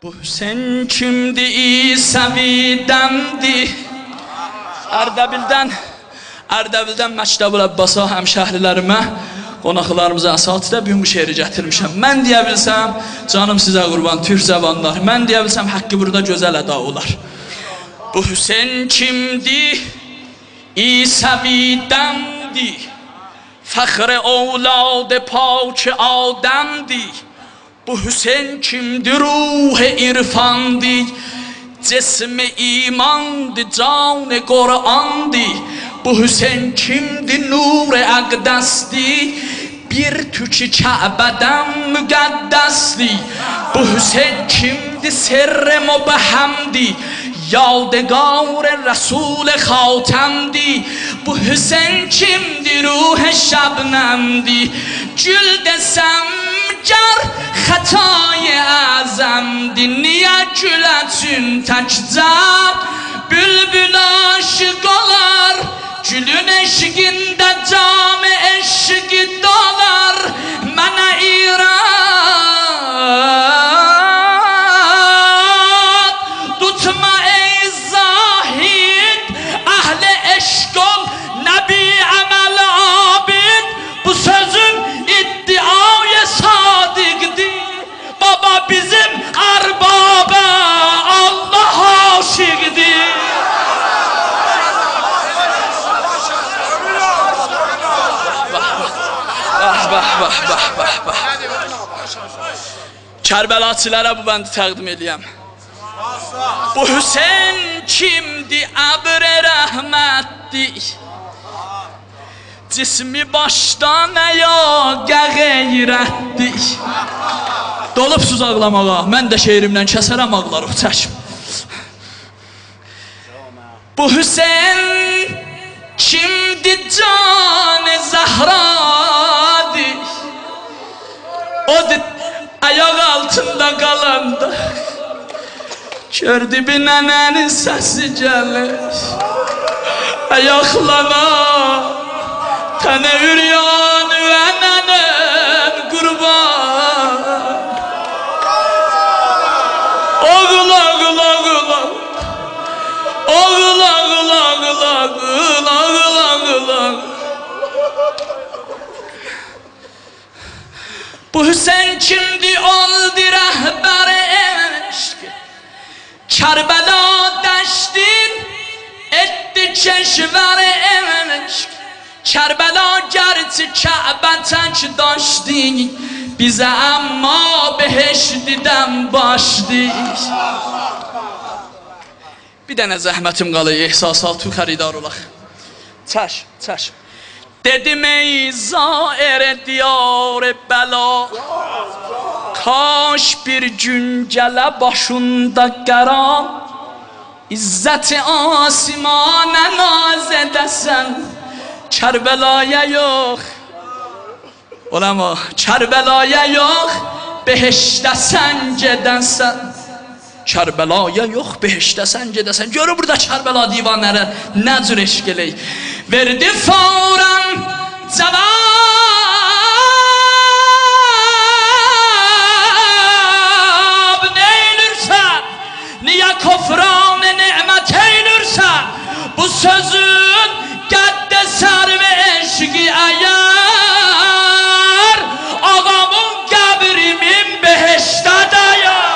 Bu Hüseyin kimdi? İsəvidəmdi. Ərdəbildən Məktəbül Abbasa həmşəhrilərimə, qonaqlarımıza əsatidə bugün bu şeiri gətirmişəm. Mən deyə bilsəm, canım sizə qurban, türk zəbanlar. Mən deyə bilsəm, haqqı burada gözəl əda olar. Bu Hüseyin kimdi? İsəvidəmdi. Fəxr-i ovlad-ı pak Adəmdi. Bu Hüseyin kimdi? Ruh-i irfandı. Cism-i imandı, can-ı Qur'andı. Bu Hüseyin kimdi? Nur-i əqdəsdi. Bir tükü Kəbədən müqəddəsdi. Bu Hüseyin kimdi? Sirr-i mübhəmdi. Yadigar Resul xاتمdi. Bu Hüseyin kimdi? Ruh şebnemdi. Gül desem ger xatay azamdi. Niye gül üçün təkcəm bülbül aşık olar? Gülün eşiğində cam eşiği dolar. Mənə irad tutma ey zahid. Əhl-i eşq ol, nəbi əməl abid. Bu sözün iddiayı sadiqdir. Baba bizim ərbabə Allah aşiqdir. Kərbəlaçilərə bu bəndi təqdim edəyəm. Bu Hüseyin kimdi? Əbr-i rəhmətdi. Cismi başdan əyaqa qeyrətdi. Dolubsuz ağlamağa, mən də şeirimdən kəsərəm ağlarıq, çəkim. Bu Hüseyin kimdi? Can-ı Zəhradı. O ayak altında qalanda gördü bir nənənin səsi gəlir. Ayaqlana tənə üryan və nənəm qurban. Oğul oğul oğul oğul oğul oğul oğul oğul oğul. Bu Hüseyin kimdi? Oldu rəhbər-i eşq. Kərbəla dəştin etdi keşvər-i eşq. Kərbəla gerçi Kəbə tək daşdi. Bizə əmma behişdidən başdi. Bir dənə zəhmətim qalır, ehsasatı xəridar olaq. Çəş. Dedim ey zair diyar bela, kaş bir gün gələ başında qərar. İzzət-i asimanə naz edəsən, Kərbəlaya yox. Olama, Kərbəlaya yox, behişdə sən gedəsən. Kərbəlaya yox, behişdə sən gedəsən. Görür burada Kərbəla divanları nə cür eşq eləyik. Verdi fauran cavab. Neylürsən? Niyə kofran-ı nimət eylürsən? Bu sözün qəddə sərv eşqi əgər ağamın qəbrimin behişdə dəyər.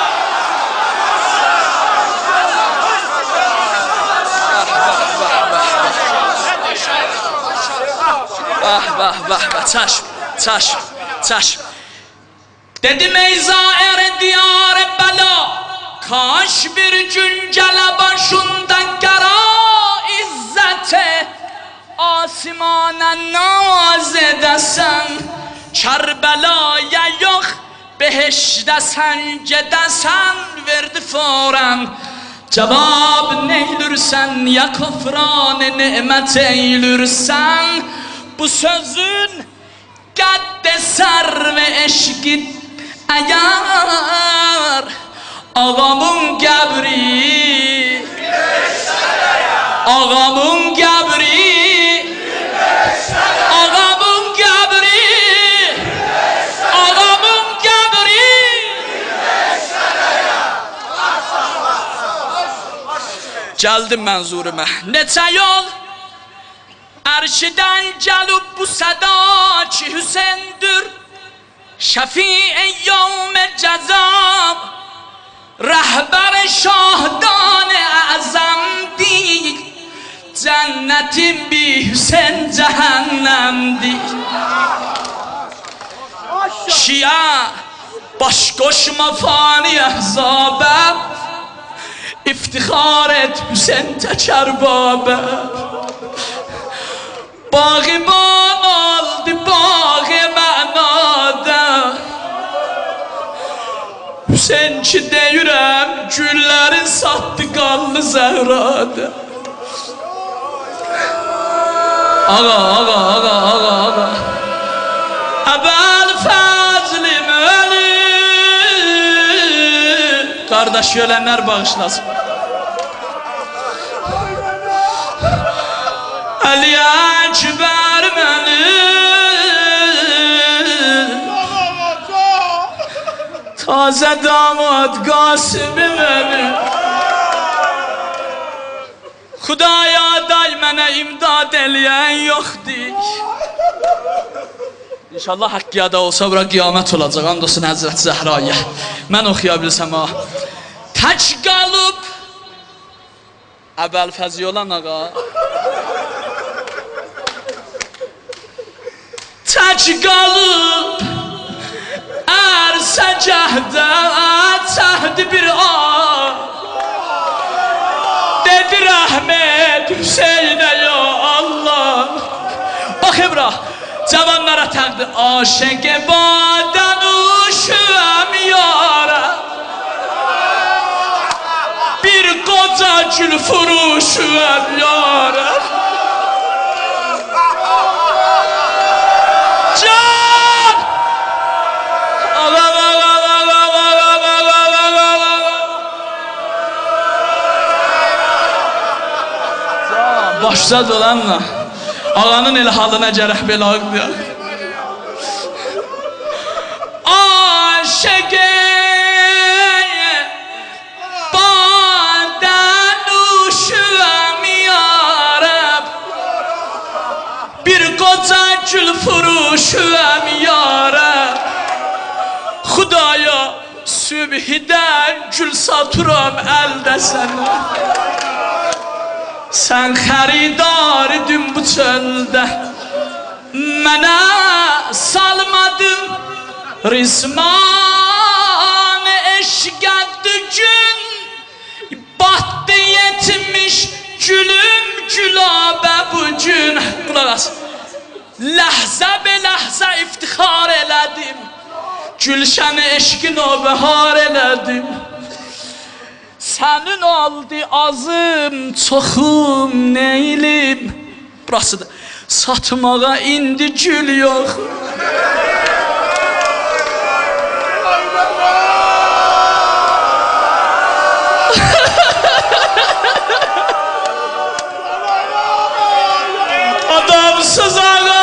Çəşm. Dedim ey zair diyar bəla, kaş bir gün gələ başında qəra. İzzət-i asimanə naz edəsən, Kərbəlaya yox, behişdə sən gedəsən. Verdi fauran cavab. Neylürsən? Ya kofran-ı nimət eylürsən? Bu sözün qəddə sərv eşqi əgər ağamın qəbri, ağamın qəbri, ağamın qəbri, ağamın qəbri Gəldim mənzurumə. Neçə yol ərşidən gəlib bu səda ki Hüseyindir şəfi-i yevm cəzam rəhbər şahdan əzəmdir cənnətin bi Hüseyin cəhənnəmdir. Şia baş qoşma fani əhzabə İftixar et Hüseyin təkər babə. Bağıban oldu bağı mənada Hüseyin ki deyirəm güllərin satdı qanlı Zəhrada. Ağa Əbəl fəzlim ölür Qardaş ölənlər bağışlasın. Əli Əkbər mənim Tazə damad Qasimi mənim Xudaya day mənə imdad eləyən yoxdur. İnşallah haqqiyada olsa bura qiyamət olacaq. And olsun Həzrət Zəhraya. Mən oxuya bilsəm ha. Tək qalıb Əbəl fəzi olan ağa Tək qalıb ərsəcəhdə çəhdi bir ağ Dedi rəhmət Hüseynə ya Allah. Bax İbrah cavanlara təqdi aşəqə badən uşəm yara Bir qoca gül furuşəm yara Can Başda dolanla Ağanın el halına gərək belə ağlıyor. Aşəqə badən uşəm yarab Bir qoca gül furuşəm yarab Xudaya sübhidən gül satıram əldə sənə Sən xəridar idin bu çöldə Mənə salmadın Rizman eşqəddi gün Batdı yetmiş gülüm gülabə bugün Qulaq as Ləhzə be ləhzə iftixar elədim Gülşəni eşqin o bəhar elədim Sənin oldu azım, çoxum, neylim Burası da satmağa indi gül yox Adamsız ağa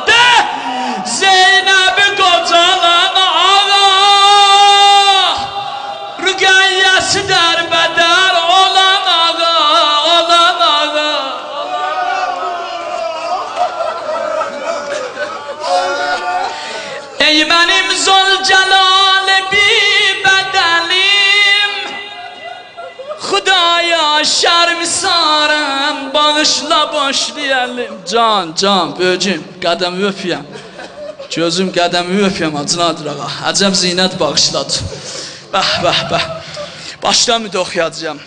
de Zeynəbi qocalan ağa Rüqəyyəsi dərbədər olan ağa Olan ağa Ey mənim Zülcəlal bi bədəlim Xudaya şərmisarəm Bağışla başlayalım Can, böcüm, qədəmi öpüyəm Gözüm qədəmi öpüyəm Acınadır ağa Əcəb zinət bağışladı Bəh Başdan müdə oxuyacağım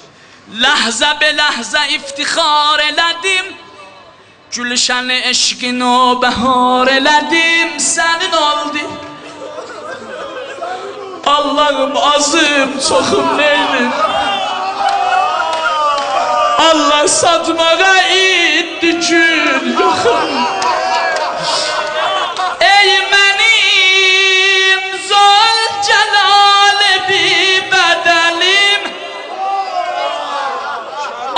Ləhzə be ləhzə iftixar elədim Gülşəni eşqin o bəhar elədim Sənin oldu Allahım azım, çoxum neylim Allah satmağa indi gül yoxum Ey mənim Zülcəlal bi bədəlim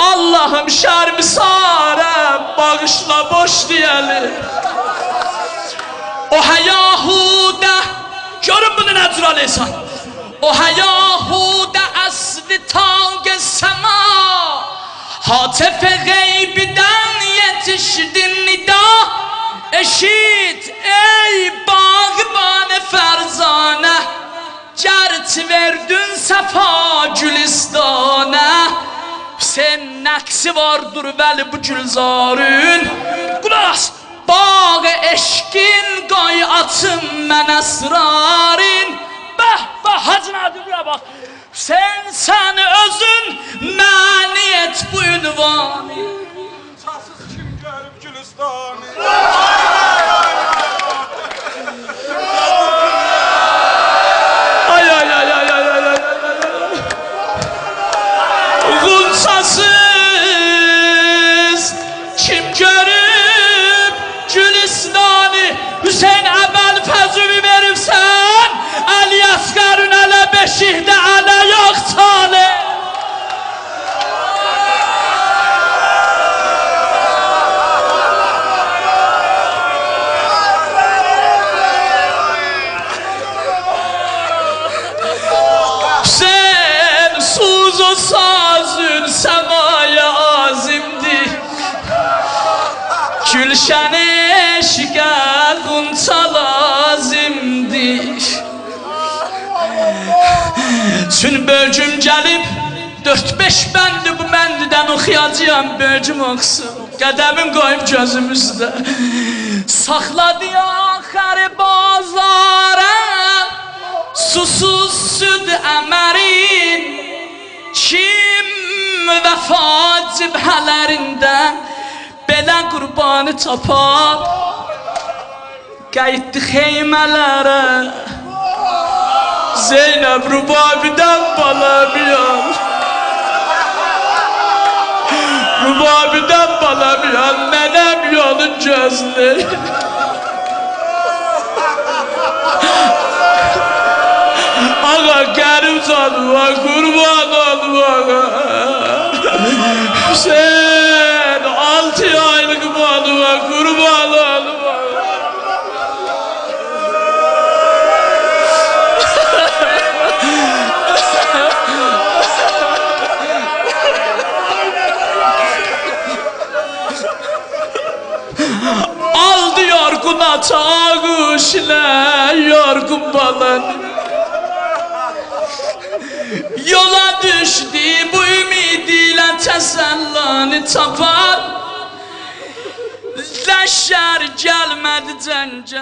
Allahım şərmisarəm bağışla boş deyəlim O həyahudə görün bunu nə cür aleysan O həyahudə əsli tanqə Hatefe geybidən yetişdin nida, eşit ey bağbanı fərzanə, gərç verdün səfa gülistanə. Sen nəqsi vardır vəli bu gülzarın, qulaq bağı eşkin qoy açın mən əsrarin. Bəh, bəh, Hacı Nadir bura bax. Sen özün məni et bu ünvanı. Çasız kim gəlib Gülistanı? Ay ay ay ay ay ay ay. Ğunsasız kim görüb Gülistanı? Hüseyin əvvəl fəzümü veribsən, Əli Əsqərün ələ beşikdə ələ yox çalı. Sen suz o sazın semaya azimdir, Gülşen eşqə qunça lazimdir. Çün bölgüm gəlib 4-5 bəndi bu məndidən oxuyacağım, bölgüm oxusun. Qədəmim qoyub gözümüzdə. Saxladı axarı bazara, susuz süd əmərin. Kim vəfa cibhələrindən belə qurbanı tapar, qayıtdı xeymələrə. Zeynəb Rubabidən bala biyan, Rubabidən bala biyan, mənəm yolun gözləri. Ağa qərib canıma qurban olmağa, Hüseyin 6 aylık balığa qurban olmağa. Aldı yorgun ata ağuşla yorgun balan, yola düşdü bu ümidiyle təsəllanı tapar. Leşər gəlmədi cəncə,